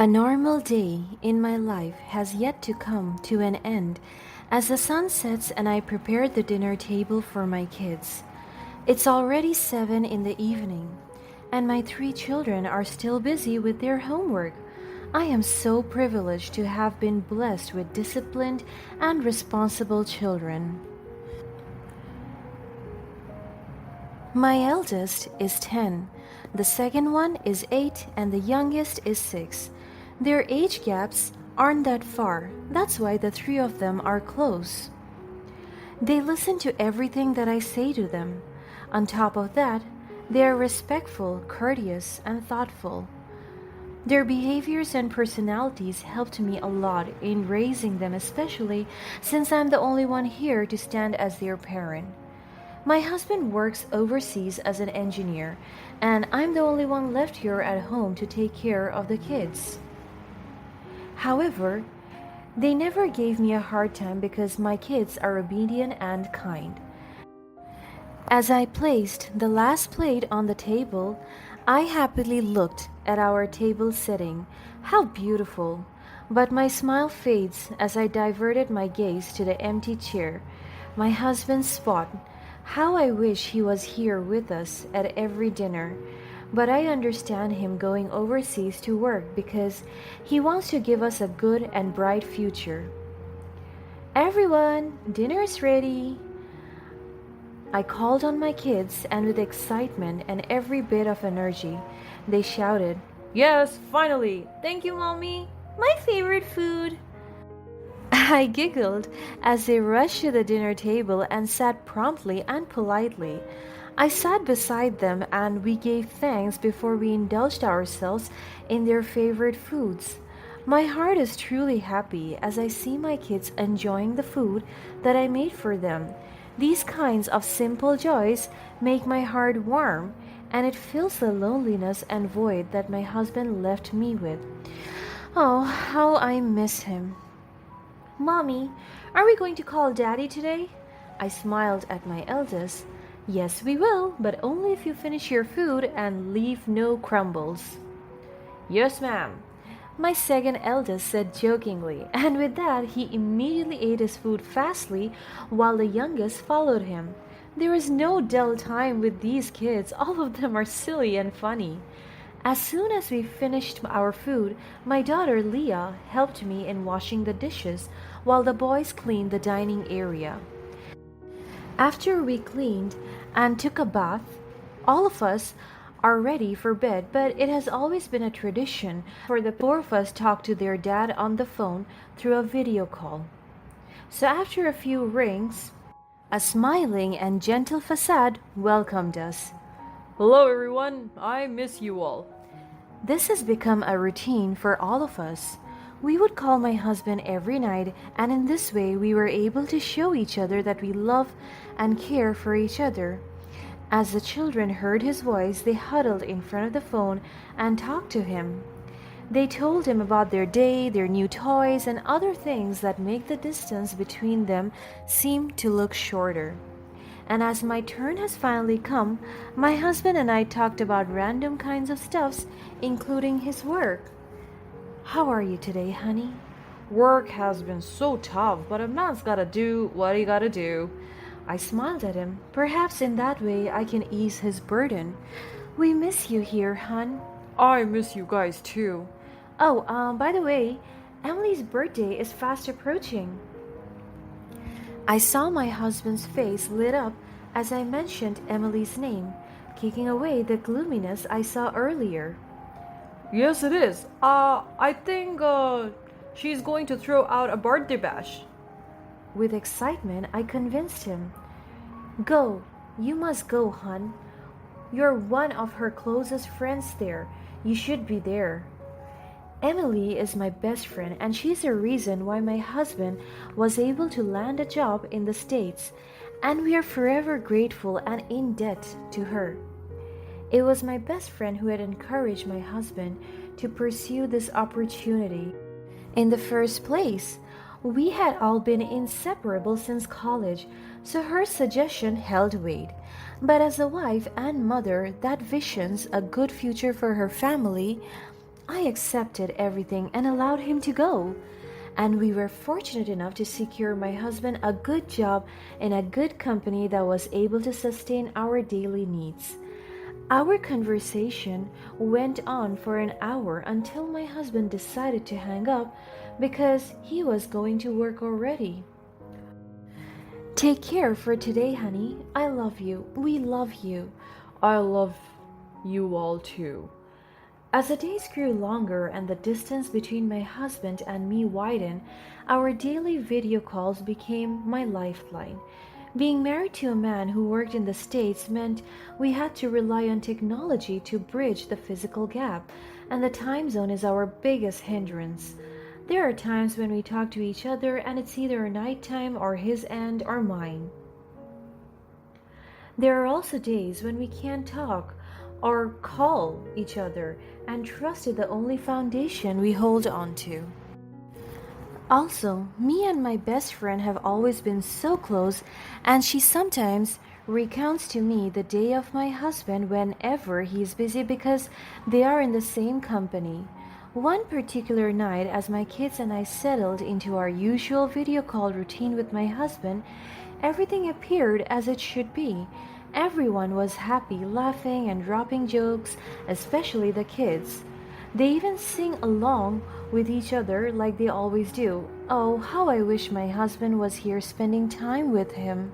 A normal day in my life has yet to come to an end as the sun sets and I prepare the dinner table for my kids. It's already 7 in the evening, and my 3 children are still busy with their homework. I am so privileged to have been blessed with disciplined and responsible children. My eldest is 10, the second one is 8, and the youngest is 6. Their age gaps aren't that far, that's why the 3 of them are close. They listen to everything that I say to them. On top of that, they are respectful, courteous, and thoughtful. Their behaviors and personalities helped me a lot in raising them, especially since I'm the only one here to stand as their parent. My husband works overseas as an engineer, and I'm the only one left here at home to take care of the kids. However, they never gave me a hard time because my kids are obedient and kind. As I placed the last plate on the table, I happily looked at our table setting. How beautiful! But my smile fades as I diverted my gaze to the empty chair, my husband's spot. How I wish he was here with us at every dinner. But I understand him going overseas to work because he wants to give us a good and bright future. Everyone, dinner is ready. I called on my kids, and with excitement and every bit of energy, they shouted, "Yes, finally! Thank you, Mommy! My favorite food!" I giggled as they rushed to the dinner table and sat promptly and politely. I sat beside them and we gave thanks before we indulged ourselves in their favorite foods. My heart is truly happy as I see my kids enjoying the food that I made for them. These kinds of simple joys make my heart warm, and it fills the loneliness and void that my husband left me with. Oh, how I miss him. "Mommy, are we going to call Daddy today?" I smiled at my eldest. "Yes, we will, but only if you finish your food and leave no crumbles." "Yes, ma'am," my second eldest said jokingly, and with that he immediately ate his food fastly while the youngest followed him. There is no dull time with these kids, all of them are silly and funny. As soon as we finished our food, my daughter Leah helped me in washing the dishes while the boys cleaned the dining area. After we cleaned and took a bath, all of us are ready for bed, but it has always been a tradition for the 4 of us talk to their dad on the phone through a video call. So after a few rings, a smiling and gentle facade welcomed us. "Hello everyone, I miss you all." This has become a routine for all of us. We would call my husband every night, and in this way we were able to show each other that we love and care for each other. As the children heard his voice, they huddled in front of the phone and talked to him. They told him about their day, their new toys, and other things that make the distance between them seem to look shorter. And as my turn has finally come, my husband and I talked about random kinds of stuffs, including his work. "How are you today, honey?" "Work has been so tough, but a man's gotta do what he gotta do." I smiled at him. Perhaps in that way I can ease his burden. "We miss you here, hun." "I miss you guys too." "Oh, by the way, Emily's birthday is fast approaching." I saw my husband's face lit up as I mentioned Emily's name, kicking away the gloominess I saw earlier. "Yes, it is. I think, she's going to throw out a birthday bash." With excitement, I convinced him. "Go. You must go, hun. You're one of her closest friends there. You should be there." Emily is my best friend, and she's the reason why my husband was able to land a job in the States, and we are forever grateful and in debt to her. It was my best friend who had encouraged my husband to pursue this opportunity. In the first place, we had all been inseparable since college, so her suggestion held weight. But as a wife and mother that visions a good future for her family, I accepted everything and allowed him to go. And we were fortunate enough to secure my husband a good job in a good company that was able to sustain our daily needs. Our conversation went on for an hour until my husband decided to hang up because he was going to work already. Take care for today, honey. I love you. We love you. I love you all too. As the days grew longer and the distance between my husband and me widened, our daily video calls became my lifeline. Being married to a man who worked in the States meant we had to rely on technology to bridge the physical gap, and the time zone is our biggest hindrance. There are times when we talk to each other and it's either nighttime or his end or mine. There are also days when we can't talk or call each other, and trust is the only foundation we hold on to. Also, me and my best friend have always been so close, and she sometimes recounts to me the day of my husband whenever he is busy because they are in the same company. One particular night, as my kids and I settled into our usual video call routine with my husband, everything appeared as it should be. Everyone was happy, laughing and dropping jokes, especially the kids. They even sing along with each other like they always do. Oh, how I wish my husband was here spending time with him.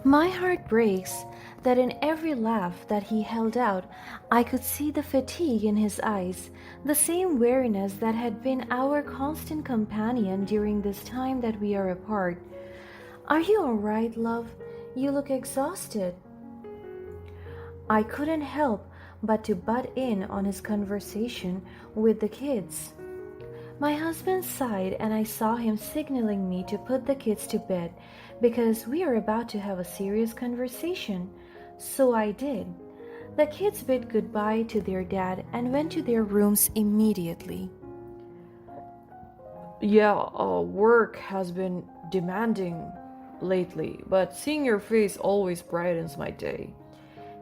My heart breaks that in every laugh that he held out, I could see the fatigue in his eyes, the same weariness that had been our constant companion during this time that we are apart. Are you all right, love? You look exhausted. I couldn't help but to butt in on his conversation with the kids. My husband sighed and I saw him signaling me to put the kids to bed because we are about to have a serious conversation. So I did. The kids bid goodbye to their dad and went to their rooms immediately. Yeah, work has been demanding lately, but seeing your face always brightens my day.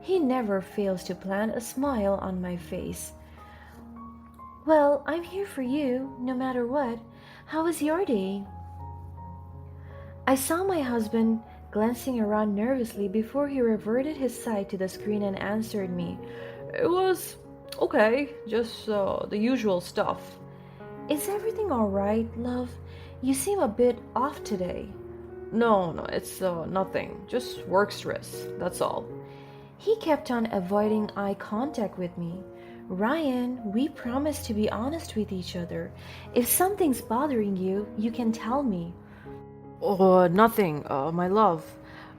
He never fails to plant a smile on my face. Well, I'm here for you, no matter what. How was your day? I saw my husband glancing around nervously before he reverted his sight to the screen and answered me. It was okay, just the usual stuff. Is everything alright, love? You seem a bit off today. No, it's nothing. Just work stress, that's all. He kept on avoiding eye contact with me. Ryan, we promised to be honest with each other. If something's bothering you, you can tell me. Oh, nothing, my love.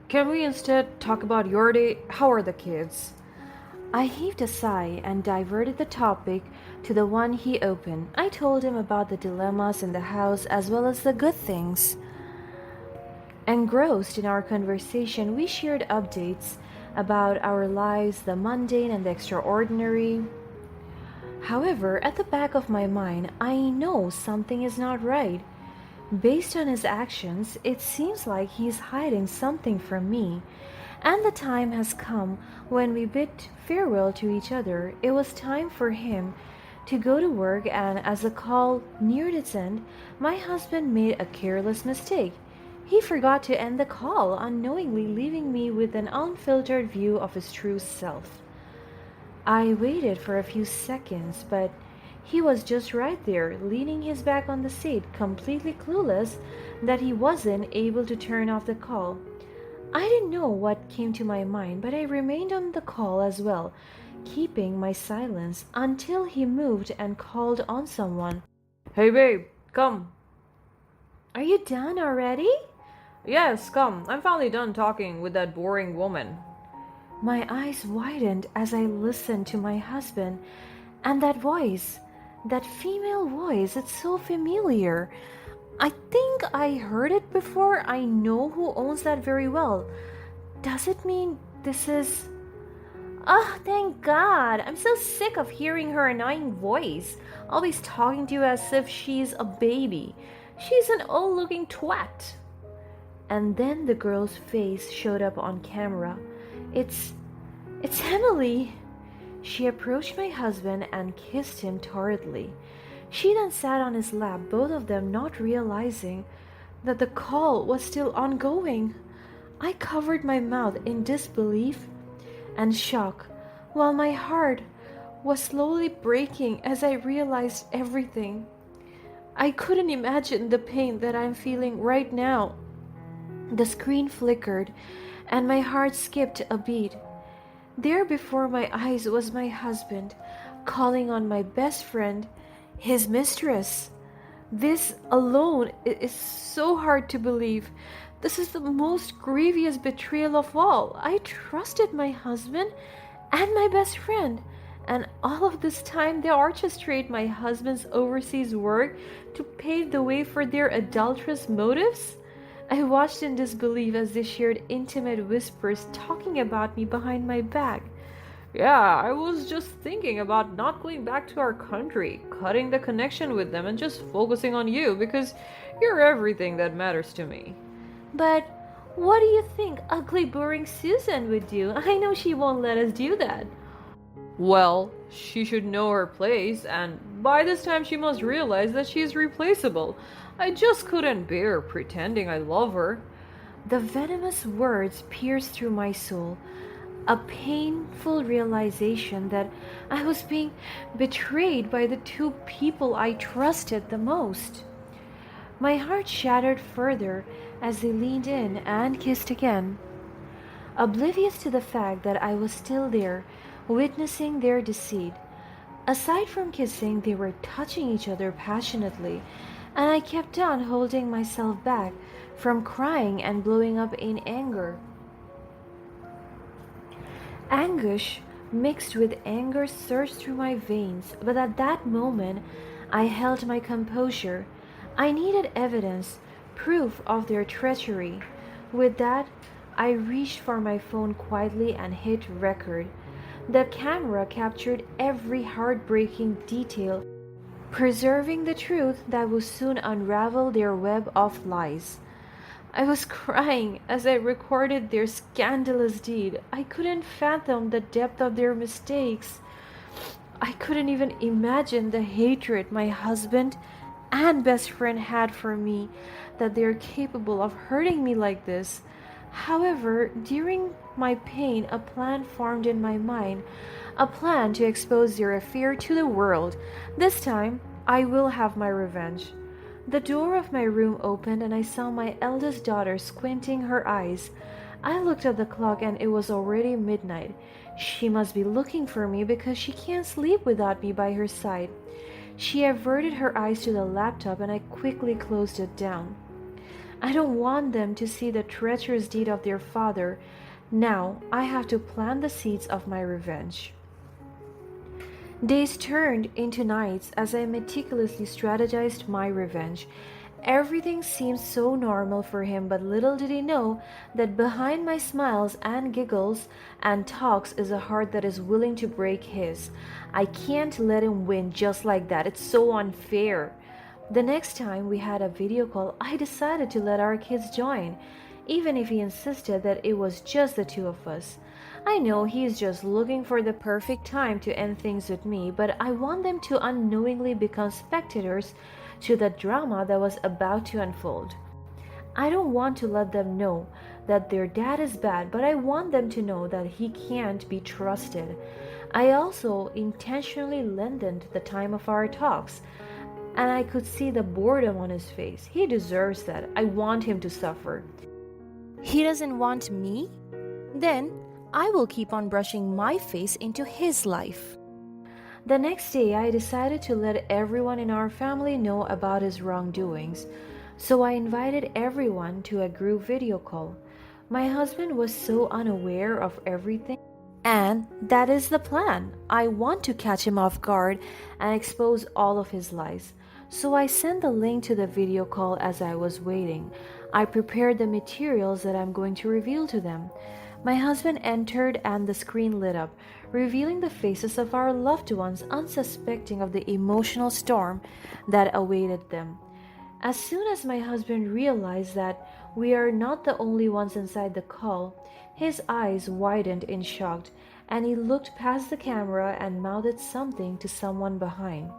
Can we instead talk about your day? How are the kids? I heaved a sigh and diverted the topic to the one he opened. I told him about the dilemmas in the house as well as the good things. Engrossed in our conversation, we shared updates about our lives, the mundane and the extraordinary. However, at the back of my mind, I know something is not right. Based on his actions, it seems like he's hiding something from me. And the time has come when we bid farewell to each other. It was time for him to go to work, and as the call neared its end, my husband made a careless mistake. He forgot to end the call, unknowingly leaving me with an unfiltered view of his true self. I waited for a few seconds, but he was just right there, leaning his back on the seat, completely clueless that he wasn't able to turn off the call. I didn't know what came to my mind, but I remained on the call as well, keeping my silence until he moved and called on someone. Hey babe, come. Are you done already? Yes, come. I'm finally done talking with that boring woman. My eyes widened as I listened to my husband, and that voice, that female voice, it's so familiar. I think I heard it before. I know who owns that very well. Does it mean this is... Oh, thank God. I'm so sick of hearing her annoying voice, always talking to you as if she's a baby. She's an old-looking twat. And then the girl's face showed up on camera. It's Emily. She approached my husband and kissed him torridly. She then sat on his lap, both of them not realizing that the call was still ongoing. I covered my mouth in disbelief and shock, while my heart was slowly breaking as I realized everything. I couldn't imagine the pain that I'm feeling right now. The screen flickered, and my heart skipped a beat. There before my eyes was my husband, calling on my best friend, his mistress. This alone is so hard to believe. This is the most grievous betrayal of all. I trusted my husband and my best friend, and all of this time they orchestrate my husband's overseas work to pave the way for their adulterous motives? I watched in disbelief as they shared intimate whispers talking about me behind my back. Yeah, I was just thinking about not going back to our country, cutting the connection with them, and just focusing on you because you're everything that matters to me. But what do you think ugly, boring Susan would do? I know she won't let us do that. Well, she should know her place, and by this time she must realize that she is replaceable. I just couldn't bear pretending I love her. The venomous words pierced through my soul, a painful realization that I was being betrayed by the two people I trusted the most. My heart shattered further as they leaned in and kissed again, oblivious to the fact that I was still there, witnessing their deceit. Aside from kissing, they were touching each other passionately, and I kept on holding myself back from crying and blowing up in anger. Anguish mixed with anger surged through my veins, but at that moment I held my composure. I needed evidence, proof of their treachery. With that, I reached for my phone quietly and hit record. The camera captured every heartbreaking detail, preserving the truth that would soon unravel their web of lies. I was crying as I recorded their scandalous deed. I couldn't fathom the depth of their mistakes. I couldn't even imagine the hatred my husband and best friend had for me, that they're capable of hurting me like this. However, during my pain, a plan formed in my mind, a plan to expose their affair to the world. This time, I will have my revenge. The door of my room opened and I saw my eldest daughter squinting her eyes. I looked at the clock and it was already midnight. She must be looking for me because she can't sleep without me by her side. She averted her eyes to the laptop and I quickly closed it down. I don't want them to see the treacherous deed of their father. Now I have to plant the seeds of my revenge. Days turned into nights as I meticulously strategized my revenge. Everything seemed so normal for him, but little did he know that behind my smiles and giggles and talks is a heart that is willing to break his. I can't let him win just like that. It's so unfair. The next time we had a video call, I decided to let our kids join, even if he insisted that it was just the two of us. I know he's just looking for the perfect time to end things with me, but I want them to unknowingly become spectators to the drama that was about to unfold. I don't want to let them know that their dad is bad, but I want them to know that he can't be trusted. I also intentionally lengthened the time of our talks, and I could see the boredom on his face. He deserves that. I want him to suffer. He doesn't want me? Then I will keep on brushing my face into his life. The next day, I decided to let everyone in our family know about his wrongdoings, so I invited everyone to a group video call. My husband was so unaware of everything, and that is the plan. I want to catch him off guard and expose all of his lies. So I sent the link to the video call as I was waiting. I prepared the materials that I'm going to reveal to them. My husband entered and the screen lit up, revealing the faces of our loved ones, unsuspecting of the emotional storm that awaited them. As soon as my husband realized that we are not the only ones inside the call, his eyes widened in shock, and he looked past the camera and mouthed something to someone behind.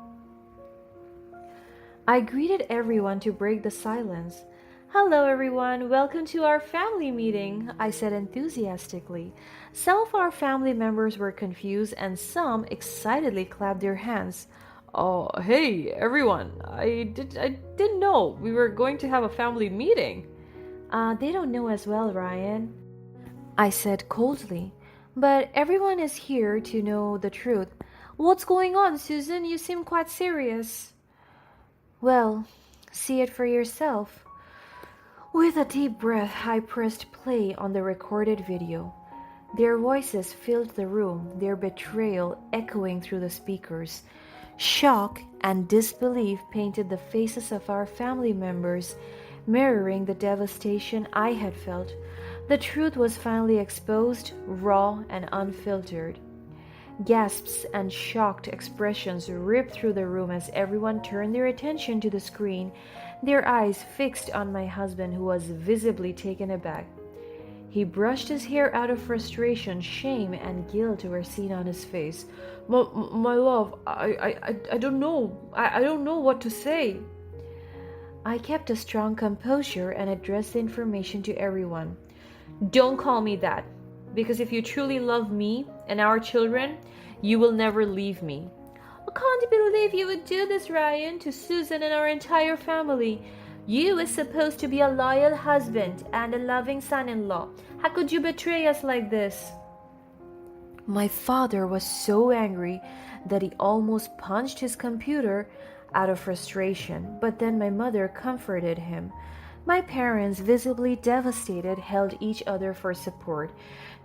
I greeted everyone to break the silence. "Hello, everyone. Welcome to our family meeting," I said enthusiastically. Some of our family members were confused and some excitedly clapped their hands. Oh, hey, everyone. I didn't know we were going to have a family meeting. They don't know as well, Ryan," I said coldly. "But everyone is here to know the truth. What's going on, Susan? You seem quite serious." "Well, see it for yourself." With a deep breath, I pressed play on the recorded video. Their voices filled the room, their betrayal echoing through the speakers. Shock and disbelief painted the faces of our family members, mirroring the devastation I had felt. The truth was finally exposed, raw and unfiltered. Gasps and shocked expressions ripped through the room as everyone turned their attention to the screen, their eyes fixed on my husband, who was visibly taken aback. He brushed his hair out of frustration. Shame and guilt were seen on his face. My love, I don't know. I don't know what to say." I kept a strong composure and addressed the information to everyone. "Don't call me that, because if you truly love me and our children, you will never leave me." "I can't believe you would do this, Ryan, to Susan and our entire family. You were supposed to be a loyal husband and a loving son-in-law. How could you betray us like this?" My father was so angry that he almost punched his computer out of frustration, but then my mother comforted him. My parents, visibly devastated, held each other for support.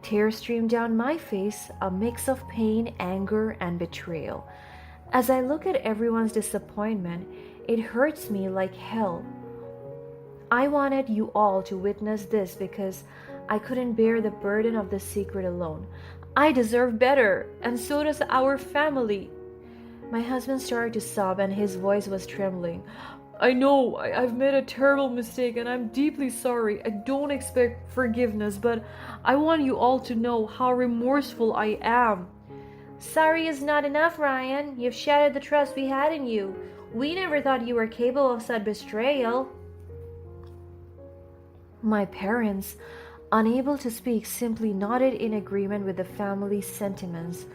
Tears streamed down my face, a mix of pain, anger, and betrayal. As I look at everyone's disappointment, it hurts me like hell. I wanted you all to witness this because I couldn't bear the burden of the secret alone. I deserve better, and so does our family. My husband started to sob and his voice was trembling. I know I've made a terrible mistake and I'm deeply sorry. I don't expect forgiveness, but I want you all to know how remorseful I am. Sorry is not enough, Ryan. You've shattered the trust we had in you. We never thought you were capable of such betrayal. My parents, unable to speak, simply nodded in agreement with the family's sentiments.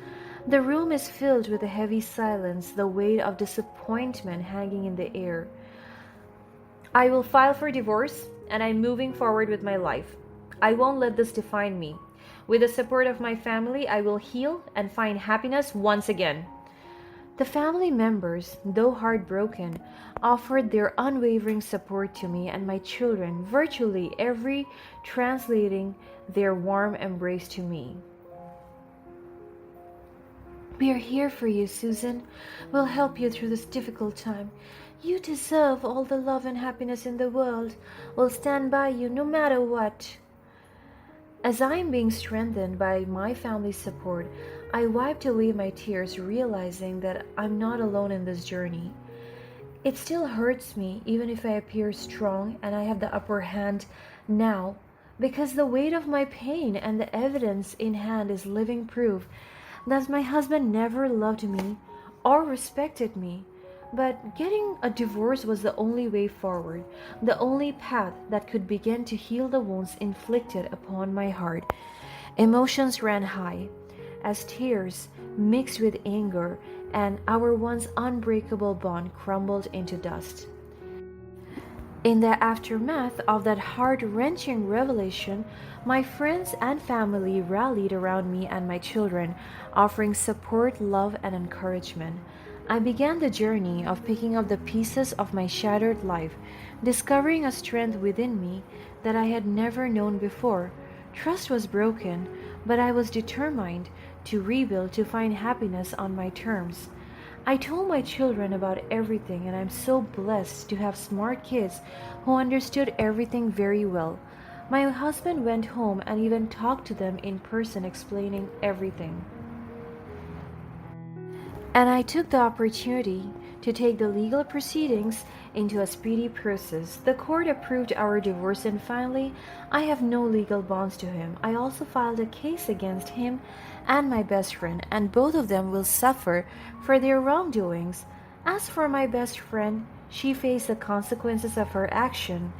The room is filled with a heavy silence, the weight of disappointment hanging in the air. I will file for divorce, and I'm moving forward with my life. I won't let this define me. With the support of my family, I will heal and find happiness once again. The family members, though heartbroken, offered their unwavering support to me and my children, virtually every translating their warm embrace to me. We are here for you, Susan. We'll help you through this difficult time. You deserve all the love and happiness in the world. We'll stand by you no matter what. As I am being strengthened by my family's support, I wiped away my tears, realizing that I'm not alone in this journey. It still hurts me, even if I appear strong and I have the upper hand now, because the weight of my pain and the evidence in hand is living proof that my husband never loved me or respected me. But getting a divorce was the only way forward, the only path that could begin to heal the wounds inflicted upon my heart. Emotions ran high as tears mixed with anger, and our once unbreakable bond crumbled into dust. In the aftermath of that heart-wrenching revelation, my friends and family rallied around me and my children, offering support, love, and encouragement. I began the journey of picking up the pieces of my shattered life, discovering a strength within me that I had never known before. Trust was broken, but I was determined to rebuild, to find happiness on my terms. I told my children about everything, and I'm so blessed to have smart kids who understood everything very well. My husband went home and even talked to them in person, explaining everything. And I took the opportunity to take the legal proceedings into a speedy process. The court approved our divorce, and finally, I have no legal bonds to him. I also filed a case against him and my best friend, and both of them will suffer for their wrongdoings. As for my best friend, she faced the consequences of her action.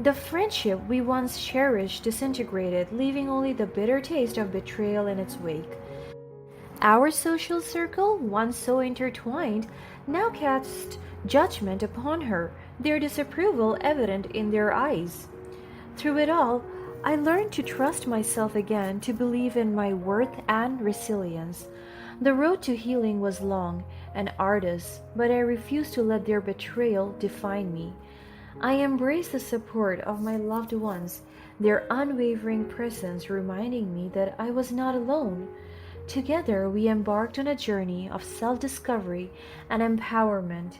The friendship we once cherished disintegrated, leaving only the bitter taste of betrayal in its wake. Our social circle, once so intertwined, now cast judgment upon her, their disapproval evident in their eyes. Through it all, I learned to trust myself again, to believe in my worth and resilience. The road to healing was long and arduous, but I refused to let their betrayal define me. I embraced the support of my loved ones, their unwavering presence reminding me that I was not alone. Together, we embarked on a journey of self discovery and empowerment.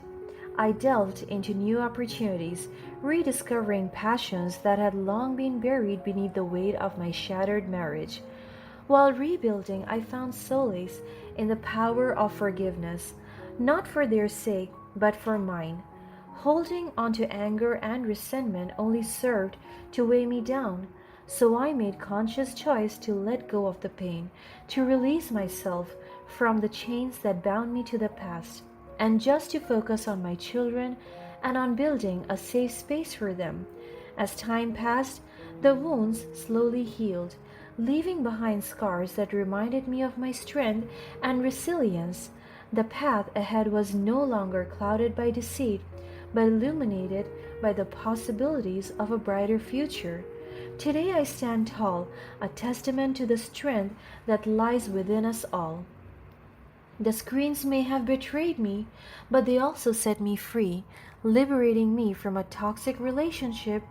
I delved into new opportunities, rediscovering passions that had long been buried beneath the weight of my shattered marriage. While rebuilding, I found solace in the power of forgiveness, not for their sake, but for mine. Holding on to anger and resentment only served to weigh me down, so I made conscious choice to let go of the pain, to release myself from the chains that bound me to the past, and just to focus on my children and on building a safe space for them. As time passed, the wounds slowly healed, leaving behind scars that reminded me of my strength and resilience. The path ahead was no longer clouded by deceit, but illuminated by the possibilities of a brighter future. Today I stand tall, a testament to the strength that lies within us all. The screens may have betrayed me, but they also set me free, liberating me from a toxic relationship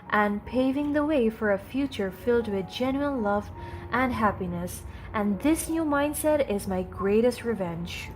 and paving the way for a future filled with genuine love and happiness. And this new mindset is my greatest revenge.